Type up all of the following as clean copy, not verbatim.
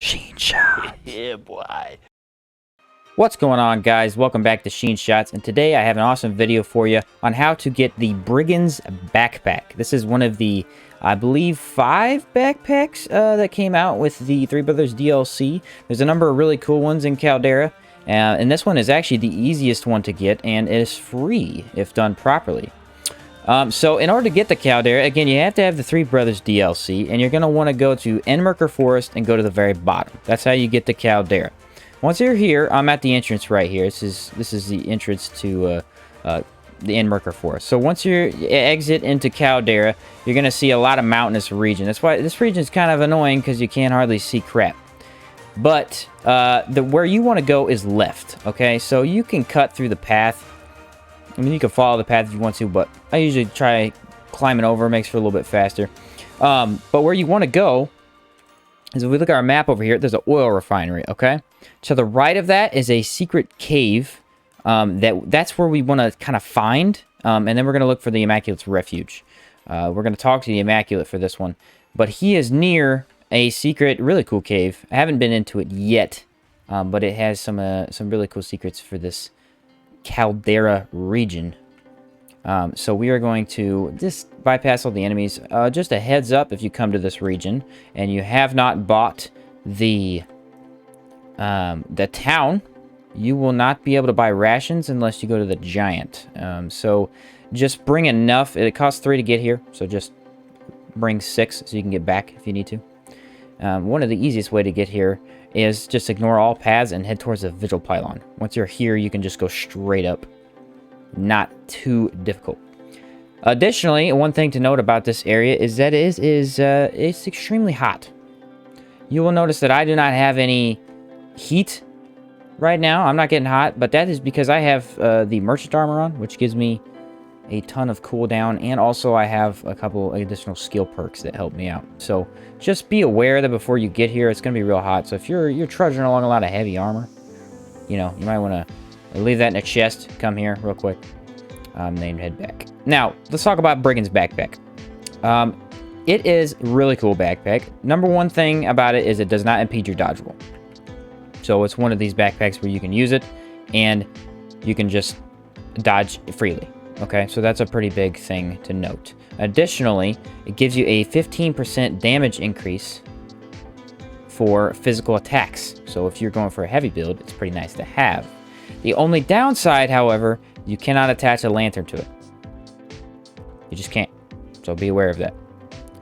Sheen Shots. Yeah, boy. What's going on, guys? Welcome back to Sheen Shots, and today I have an awesome video for you on how to get the Brigand's backpack. This is one of the, I believe, 5 backpacks that came out with the Three Brothers DLC. There's a number of really cool ones in Caldera, and this one is actually the easiest one to get, and it is free if done properly. So in order to get the Caldera, again, you have to have the Three Brothers DLC, and you're going to want to go to Enmerker Forest and go to the very bottom. That's how you get the Caldera. Once you're here, I'm at the entrance right here. This is the entrance to the Enmerker Forest. So once you exit into Caldera, you're going to see a lot of mountainous region. That's why this region is kind of annoying, because you can't hardly see crap. But where you want to go is left, okay? So you can cut through the path. I mean, you can follow the path if you want to, but I usually try climbing over. It makes for a little bit faster. But where you want to go is, if we look at our map over here, there's an oil refinery, okay? To the right of that is a secret cave. That's where we want to kind of find. And then we're going to look for the Immaculate's refuge. We're going to talk to the Immaculate for this one. But he is near a secret, really cool cave. I haven't been into it yet, but it has some really cool secrets for this Caldera region. So we are going to just bypass all the enemies. Just a heads up, if you come to this region and you have not bought the town, you will not be able to buy rations unless you go to the giant. So just bring enough. It costs 3 to get here, so just bring 6 so you can get back if you need to. One of the easiest way to get here is just ignore all paths and head towards the Vigil Pylon. Once you're here, you can just go straight up. Not too difficult. Additionally, one thing to note about this area is that it's extremely hot. You will notice that I do not have any heat right now. I'm not getting hot, but that is because I have the merchant armor on, which gives me a ton of cooldown, and also I have a couple additional skill perks that help me out. So just be aware that before you get here, it's going to be real hot. So if you're trudging along a lot of heavy armor, you know, you might want to leave that in a chest. Come here real quick. Then head back. Now, let's talk about Brigand's backpack. It is a really cool backpack. Number one thing about it is it does not impede your dodge roll. So it's one of these backpacks where you can use it, and you can just dodge freely. Okay, so that's a pretty big thing to note. Additionally, it gives you a 15% damage increase for physical attacks. So if you're going for a heavy build, it's pretty nice to have. The only downside, however, you cannot attach a lantern to it. You just can't. So be aware of that.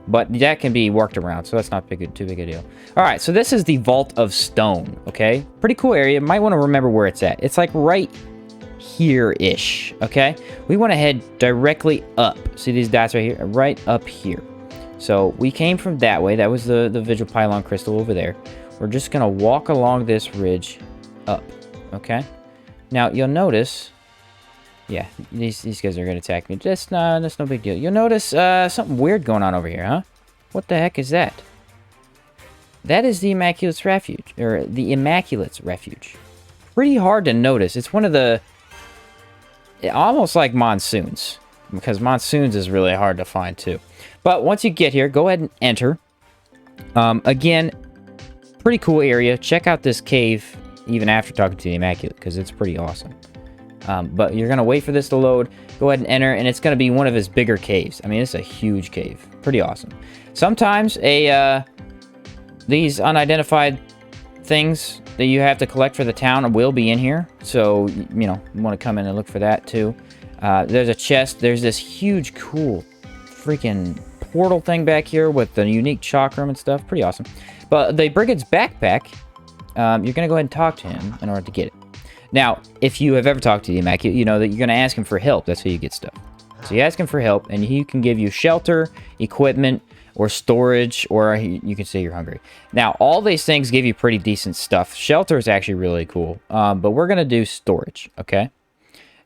But that can be worked around, so that's not too big a deal. All right, so this is the Vault of Stone, okay? Pretty cool area. Might want to remember where it's at. It's like right here-ish, okay? We want to head directly up. See these dots right here? Right up here. So we came from that way. That was the Vigil Pylon crystal over there. We're just going to walk along this ridge up, okay? Now, you'll notice... Yeah, these guys are going to attack me. That's no big deal. You'll notice something weird going on over here, huh? What the heck is that? That is the Immaculate's Refuge, or the Immaculate's Refuge. Pretty hard to notice. It's one of the... almost like Monsoons, because Monsoons is really hard to find too. But once you get here, go ahead and enter. Again, pretty cool area. Check out this cave even after talking to the Immaculate, because it's pretty awesome. But you're going to wait for this to load. Go ahead and enter, and it's going to be one of his bigger caves. I mean, it's a huge cave. Pretty awesome. Sometimes these unidentified things that you have to collect for the town will be in here. So, you know, you want to come in and look for that too. There's a chest. There's this huge, cool freaking portal thing back here with the unique chakram and stuff. Pretty awesome. But the Brigand's backpack, you're going to go ahead and talk to him in order to get it. Now, if you have ever talked to the Immaculate, you know that you're going to ask him for help. That's how you get stuff. So you ask him for help, and he can give you shelter, equipment, or storage, or you can say you're hungry. Now, all these things give you pretty decent stuff. Shelter is actually really cool, but we're going to do storage, okay?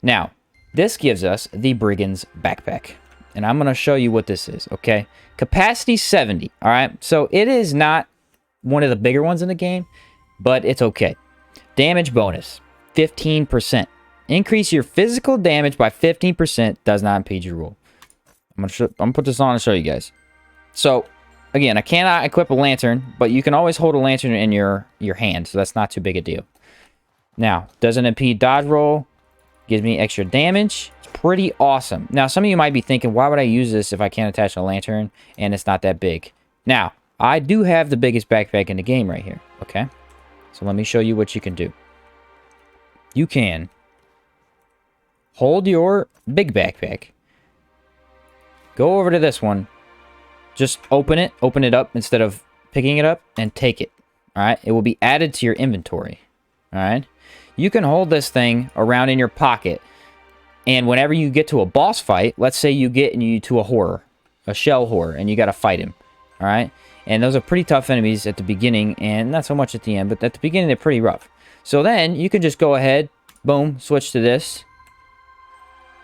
Now, this gives us the Brigand's backpack, and I'm going to show you what this is, okay? Capacity 70, all right? So it is not one of the bigger ones in the game, but it's okay. Damage bonus, 15%. Increase your physical damage by 15%. Does not impede your roll. I'm gonna put this on and show you guys. So again, I cannot equip a lantern, but you can always hold a lantern in your hand, so that's not too big a deal. Now, doesn't impede dodge roll. Gives me extra damage. It's pretty awesome. Now, some of you might be thinking, why would I use this if I can't attach a lantern and it's not that big? Now, I do have the biggest backpack in the game right here, okay? So let me show you what you can do. You can hold your big backpack. Go over to this one. Just open it up instead of picking it up, and take it, all right? It will be added to your inventory, all right? You can hold this thing around in your pocket, and whenever you get to a boss fight, let's say you get to a shell horror, and you got to fight him, all right? And those are pretty tough enemies at the beginning, and not so much at the end, but at the beginning, they're pretty rough. So then, you can just go ahead, boom, switch to this.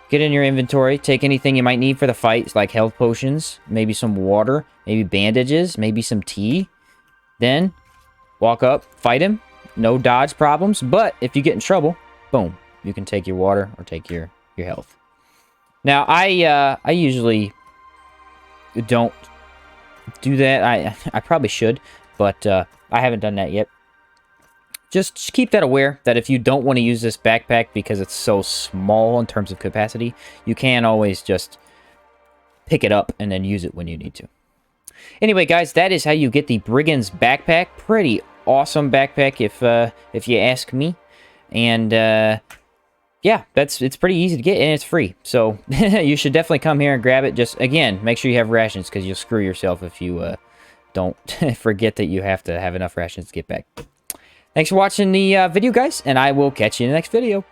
Get in your inventory, take anything you might need for the fight, like health potions, maybe some water, maybe bandages, maybe some tea. Then, walk up, fight him. No dodge problems, but if you get in trouble, boom, you can take your water or take your health. Now, I usually don't do that. I probably should, but I haven't done that yet. Just keep that aware that if you don't want to use this backpack because it's so small in terms of capacity, you can always just pick it up and then use it when you need to. Anyway, guys, that is how you get the Brigand's backpack. Pretty awesome backpack if you ask me. And yeah, it's pretty easy to get, and it's free. So you should definitely come here and grab it. Just, again, make sure you have rations, because you'll screw yourself if you don't forget that you have to have enough rations to get back. Thanks for watching the video, guys, and I will catch you in the next video.